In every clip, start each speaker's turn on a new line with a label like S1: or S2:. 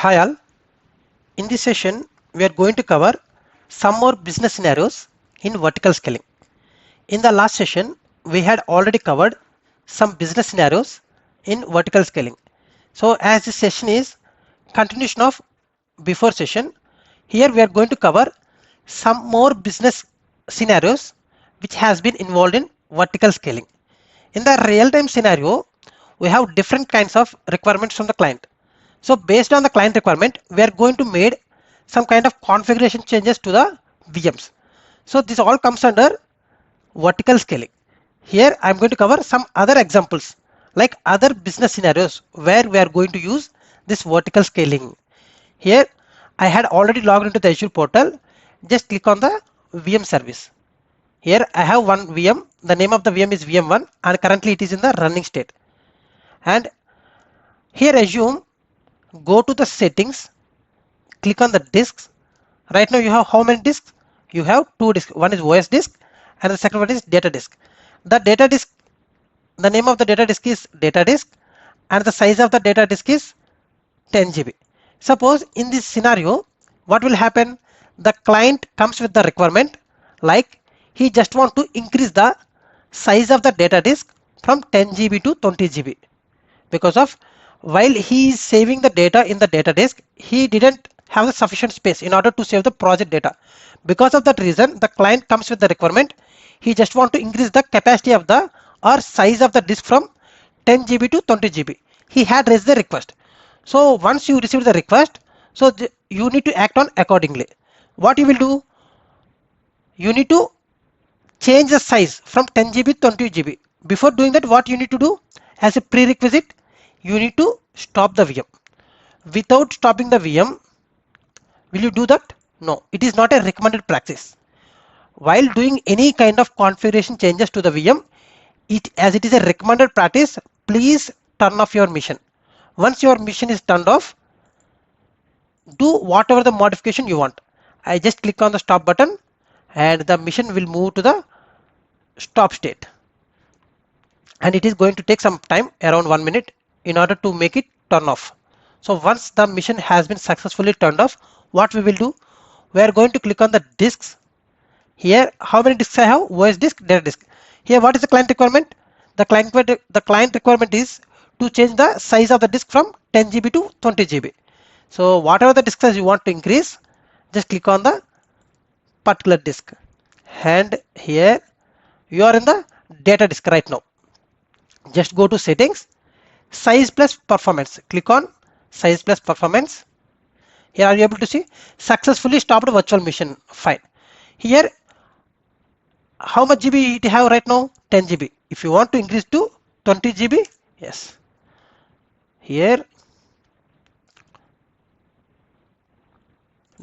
S1: Hi all, in this session we are going to cover some more business scenarios in vertical scaling. In the last session we had already covered some business scenarios in vertical scaling. So as this session is continuation of before session, here we are going to cover some more business scenarios which has been involved in vertical scaling. In the real-time scenario, we have different kinds of requirements from the client. So based on the client requirement, we are going to make some kind of configuration changes to the VMs. So this all comes under vertical scaling. Here I am going to cover some other examples like other business scenarios where we are going to use this vertical scaling. Here I had already logged into the Azure portal. Just click on the VM service. Here I have one VM. The name of the VM is VM1 and currently it is in the running state. And here assume go to the settings, click on the disks. Right now you have how many disks? You have two disks. One is OS disk and the second one is data disk. The data disk, the name of the data disk is data disk and the size of the data disk is 10 GB. Suppose in this scenario, what will happen? The client comes with the requirement like he just want to increase the size of the data disk from 10 GB to 20 GB because of while he is saving the data in the data disk, he didn't have the sufficient space in order to save the project data. Because of that reason, the client comes with the requirement. He just want to increase the capacity of the or size of the disk from 10 GB to 20 GB. He had raised the request. So once you receive the request, so you need to act on accordingly. What you will do? You need to change the size from 10 GB to 20 GB. Before doing that, what you need to do? As a prerequisite, you need to stop the VM. Without stopping the VM, will you do that? No, it is not a recommended practice. While doing any kind of configuration changes to the VM, as it is a recommended practice, please turn off your machine. Once your machine is turned off, do whatever the modification you want. I just click on the stop button and the machine will move to the stop state. And it is going to take some time, around 1 minute, in order to make it turn off. So once the machine has been successfully turned off, what we will do? We are going to click on the disks. Here, how many disks I have? OS disk, data disk. Here, what is the client requirement? The client requirement is to change the size of the disk from 10 GB to 20 GB. So whatever the disk size you want to increase, just click on the particular disk. And here you are in the data disk right now. Just go to settings, size plus performance. Click on size plus performance. Here are you able to see successfully stopped virtual machine. Fine. Here how much GB it have right now? 10 GB. If you want to increase to 20 GB, yes. Here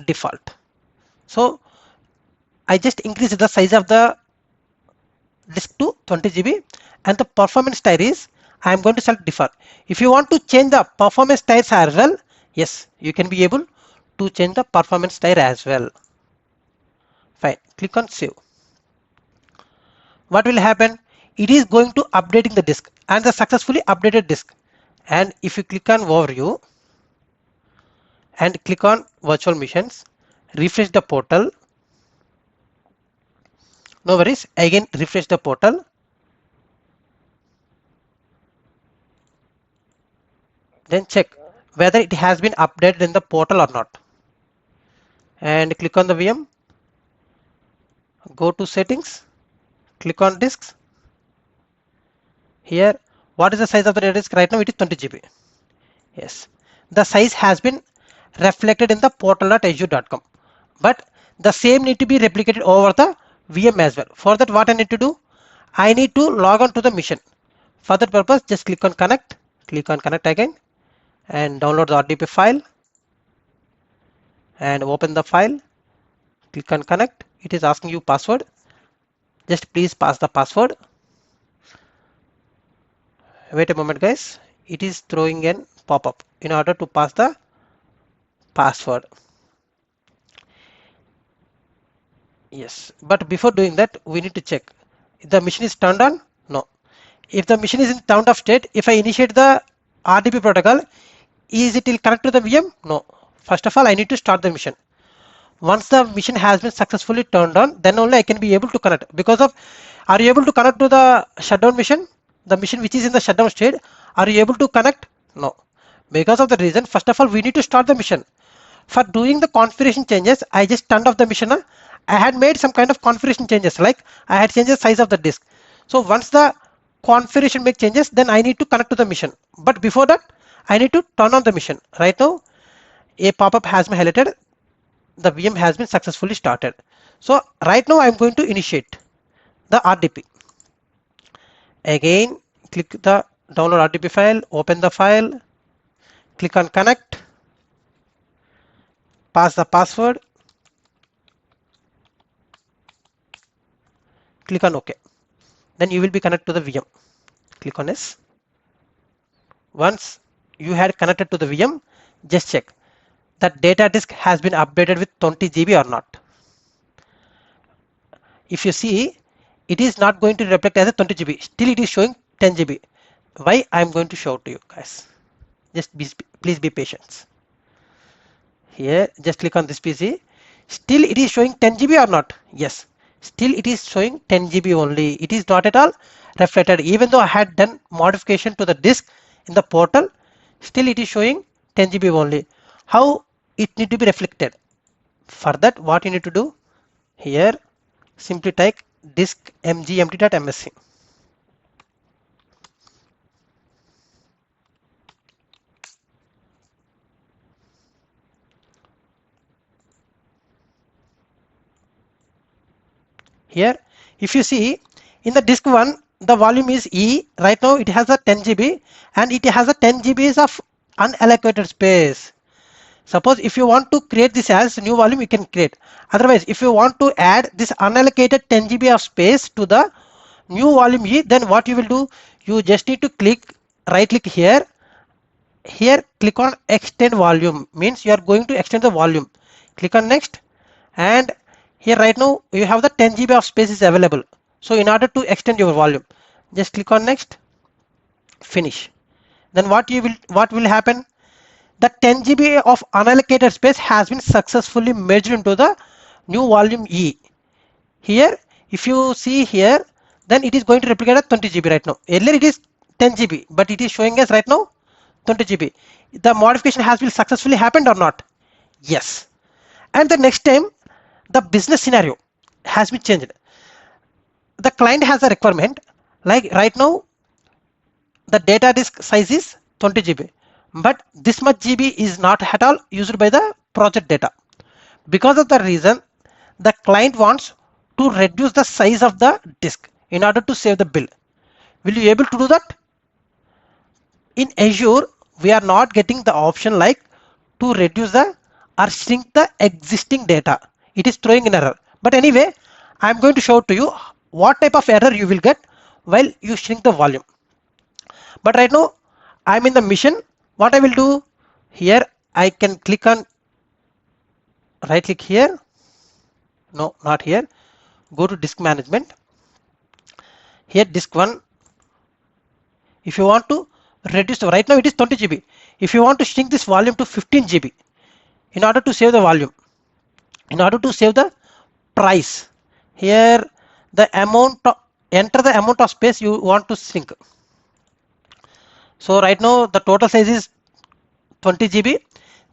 S1: default. So I just increased the size of the disk to 20 GB and the performance tier is I am going to select default. If you want to change the performance tiers as well, yes, you can be able to change the performance tier as well. Fine. Click on save. What will happen? It is going to updating the disk and the successfully updated disk. And if you click on overview and click on virtual machines, refresh the portal. No worries, again refresh the portal. Then check whether it has been updated in the portal or not. And click on the VM. Go to settings. Click on disks. Here, what is the size of the data disk? Right now it is 20 GB. Yes, the size has been reflected in the portal.azure.com. But the same need to be replicated over the VM as well. For that, what I need to do? I need to log on to the machine. For that purpose, just click on connect. Click on connect again and download the RDP file and open the file. Click on connect. It is asking you password. Just please pass the password. Wait a moment, guys. It is throwing an pop-up in order to pass the password. Yes, but before doing that, we need to check if the machine is turned on. No. If the machine is in turned off state, if I initiate the RDP protocol, Is it will connect to the VM? No. First of all, I need to start the mission. Once the mission has been successfully turned on, then only I can be able to connect. Because of, are you able to connect to the shutdown mission? The mission which is in the shutdown state, are you able to connect? No. Because of the reason, first of all, we need to start the mission. For doing the configuration changes, I just turned off the mission. I had made some kind of configuration changes, like I had changed the size of the disk. So once the configuration make changes, then I need to connect to the mission. But before that, I need to turn on the mission. Right now, a pop-up has been highlighted. The VM has been successfully started. So right now I'm going to initiate the RDP. Again, click the download RDP file, open the file, click on connect, pass the password, click on OK. Then you will be connected to the VM. Click on yes. Once you had connected to the VM, just check that data disk has been updated with 20 GB or not. If you see, it is not going to reflect as a 20 GB. Still it is showing 10 GB. Why? I am going to show to you guys. Just please be patient. Here, just click on this PC. Still it is showing 10 GB or not? Yes. Still it is showing 10 GB only. It is not at all reflected. Even though I had done modification to the disk in the portal, still it is showing 10 GB only. How it need to be reflected? For that, what you need to do? Here, simply type disk mgmt.msc. Here, if you see in the disk 1, the volume is E. Right now it has a 10 GB and it has a 10 GB of unallocated space. Suppose if you want to create this as new volume, you can create. Otherwise, if you want to add this unallocated 10 GB of space to the new volume E, then what you will do? You just need to right click here. Here, click on extend volume, means you are going to extend the volume. Click on next, and here right now you have the 10 GB of space is available. So in order to extend your volume, just click on next, finish. Then what will happen? The 10 GB of unallocated space has been successfully merged into the new volume E. Here, if you see here, then it is going to replicate at 20 GB right now. Earlier it is 10 GB, but it is showing us right now 20 GB. The modification has been successfully happened or not? Yes. And the next time, the business scenario has been changed. The client has a requirement, like right now, the data disk size is 20 GB, but this much GB is not at all used by the project data. Because of the reason, the client wants to reduce the size of the disk in order to save the bill. Will you able to do that? In Azure, we are not getting the option like to reduce the or shrink the existing data. It is throwing an error. But anyway, I am going to show to you what type of error you will get while you shrink the volume. But right now, I am in the mission. What I will do here, I can click on right click here. No, not here. Go to disk management. Here, disk 1. If you want to reduce, right now it is 20 GB. If you want to shrink this volume to 15 GB, in order to save the volume, in order to save the price, here the amount, enter the amount of space you want to shrink. So right now the total size is 20 GB.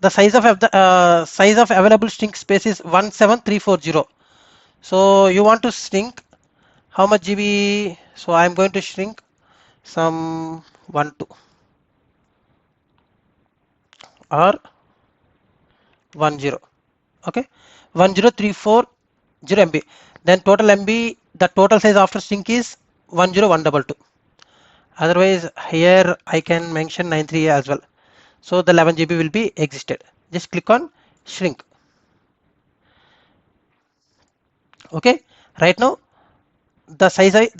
S1: The size of available shrink space is 17340. So you want to shrink how much GB? So I am going to shrink some 12 or 10. Okay, 10340 MB. Then total MB, the total size after shrink is 10122. Otherwise, here I can mention 93 as well. So the 11 GB will be existed. Just click on shrink. Okay, right now the size is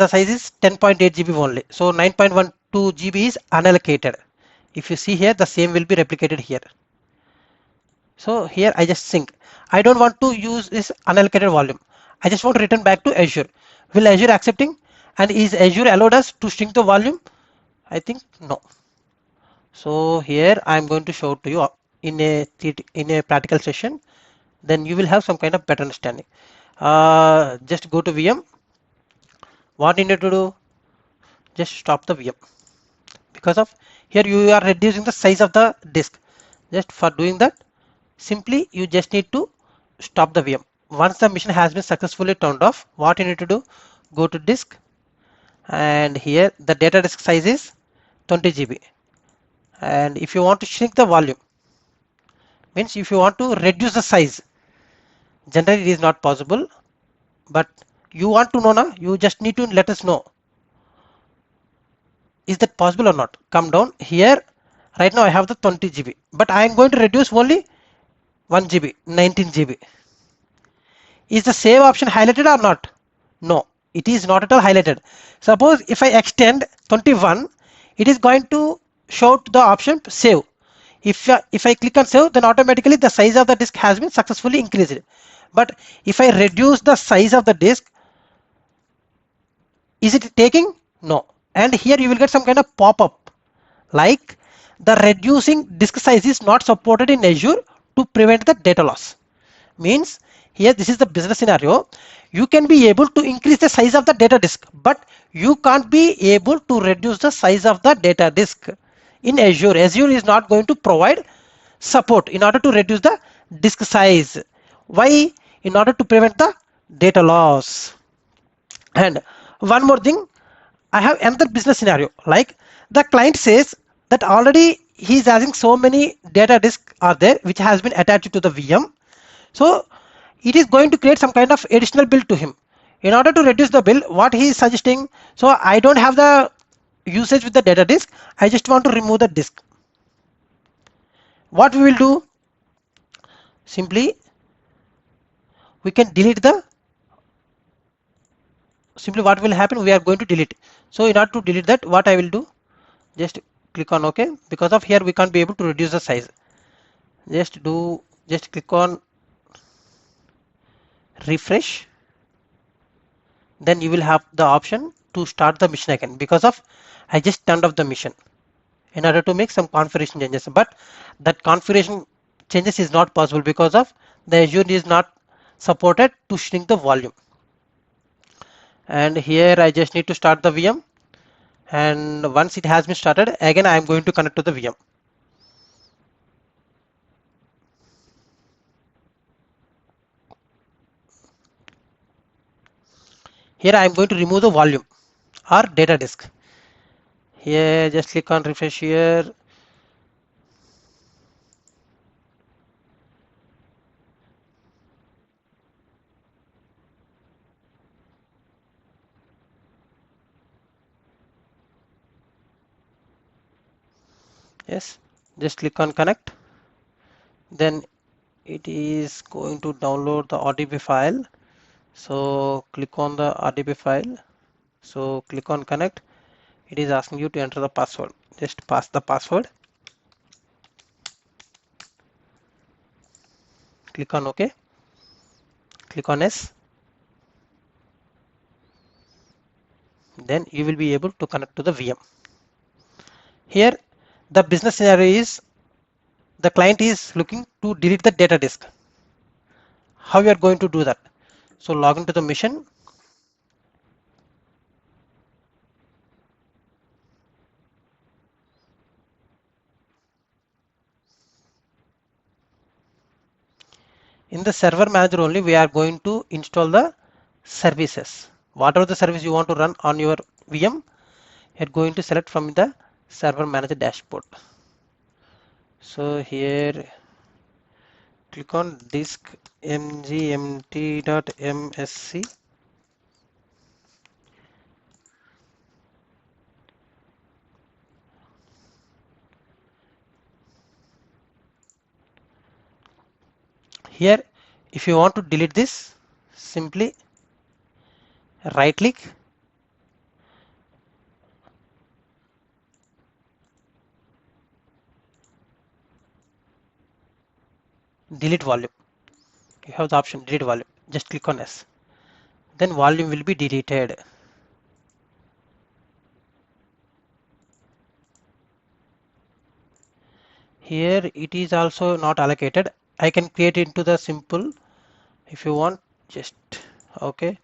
S1: 10.8 GB only. So 9.12 GB is unallocated. If you see here, the same will be replicated here. So here I just shrink. I don't want to use this unallocated volume. I just want to return back to Azure. Will Azure accepting? And is Azure allowed us to shrink the volume? I think no. So here I am going to show to you in a practical session. Then you will have some kind of better understanding. Just go to VM. What you need to do? Just stop the VM, because of here you are reducing the size of the disk. Just for doing that, simply you just need to stop the VM. Once the machine has been successfully turned off, what you need to do? Go to disk, and here the data disk size is 20 GB. And if you want to shrink the volume, means if you want to reduce the size, generally it is not possible, but you want to know now, you just need to let us know, is that possible or not? Come down here. Right now I have the 20 GB, but I am going to reduce only 1 GB, 19 GB. Is the save option highlighted or not? No, it is not at all highlighted. Suppose if I extend 21, it is going to show the option save. If I click on save, then automatically the size of the disk has been successfully increased. But if I reduce the size of the disk, is it taking? No. And here you will get some kind of pop-up like the reducing disk size is not supported in Azure to prevent the data loss. Means here this is the business scenario. You can be able to increase the size of the data disk, but you can't be able to reduce the size of the data disk in Azure. Azure is not going to provide support in order to reduce the disk size. Why? In order to prevent the data loss. And one more thing, I have another business scenario like the client says that already he is having so many data disks are there which has been attached to the VM. So it is going to create some kind of additional bill to him. In order to reduce the bill, what he is suggesting, so I don't have the usage with the data disk, I just want to remove the disk. What we will do? Simply we can delete the, simply what will happen, we are going to delete. So in order to delete that, what I will do, just click on OK, because of here we can't be able to reduce the size. Just click on refresh, then you will have the option to start the mission again, because of I just turned off the mission in order to make some configuration changes, but that configuration changes is not possible because of the Azure is not supported to shrink the volume. And here I just need to start the VM, and once it has been started, again I am going to connect to the VM. Here I am going to remove the volume or data disk. Here just click on refresh here. Yes, just click on connect, then it is going to download the RDB file. So click on the RDB file, so click on connect. It is asking you to enter the password. Just pass the password, click on OK, click on yes, then you will be able to connect to the VM. Here the business scenario is the client is looking to delete the data disk. How you are going to do that? So log into the mission. In the server manager only, we are going to install the services. Whatever the service you want to run on your VM, you're going to select from the server manager dashboard. So here click on disk mgmt.msc. Here if you want to delete this, simply right click, delete volume. You have the option delete volume, just click on yes, then volume will be deleted. Here it is also not allocated. I can create into the simple if you want, just okay,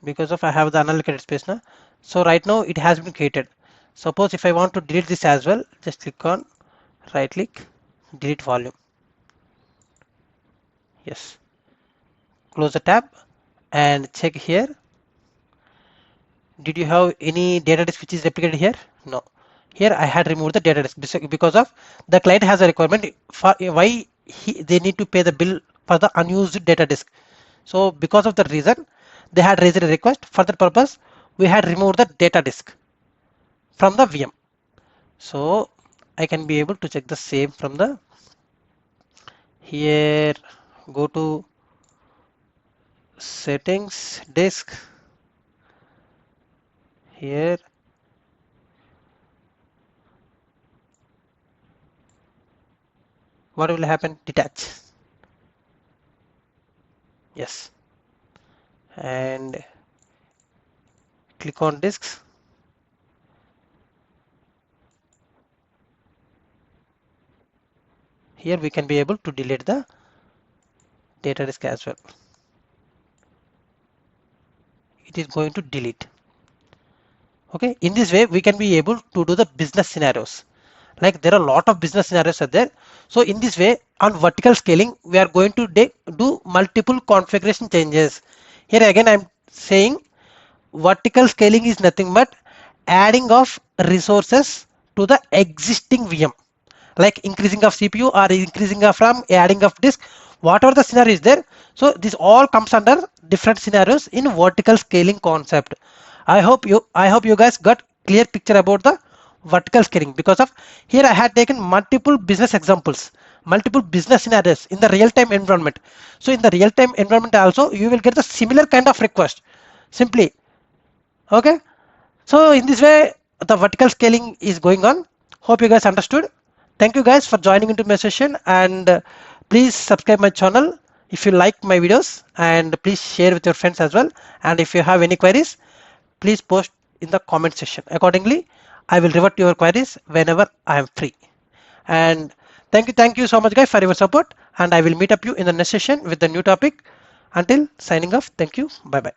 S1: because of I have the unallocated space now. So right now it has been created. Suppose if I want to delete this as well, just click on right click, delete volume. Yes, close the tab and check here. Did you have any data disk which is replicated here? No. Here I had removed the data disk because of the client has a requirement for why they need to pay the bill for the unused data disk. So because of the reason they had raised a request for that purpose, we had removed the data disk from the VM. So I can be able to check the same from the here, go to settings disk here. What will happen? Detach. Yes. And click on disks. Here we can be able to delete the data disk as well. It is going to delete. Okay, in this way we can be able to do the business scenarios. Like there are a lot of business scenarios are there. So in this way on vertical scaling we are going to do multiple configuration changes. Here again I'm saying vertical scaling is nothing but adding of resources to the existing VM, like increasing of CPU or increasing of RAM, adding of disk, whatever the scenario is there. So this all comes under different scenarios in vertical scaling concept. I hope you guys got clear picture about the vertical scaling, because of here I had taken multiple business examples, multiple business scenarios in the real-time environment. So in the real-time environment also you will get the similar kind of request simply. Okay, so in this way the vertical scaling is going on. Hope you guys understood. Thank you guys for joining into my session, and please subscribe my channel if you like my videos, and please share with your friends as well. And if you have any queries, please post in the comment section. Accordingly I will revert to your queries whenever I am free. And thank you so much guys for your support, and I will meet up you in the next session with the new topic. Until signing off, thank you, bye bye.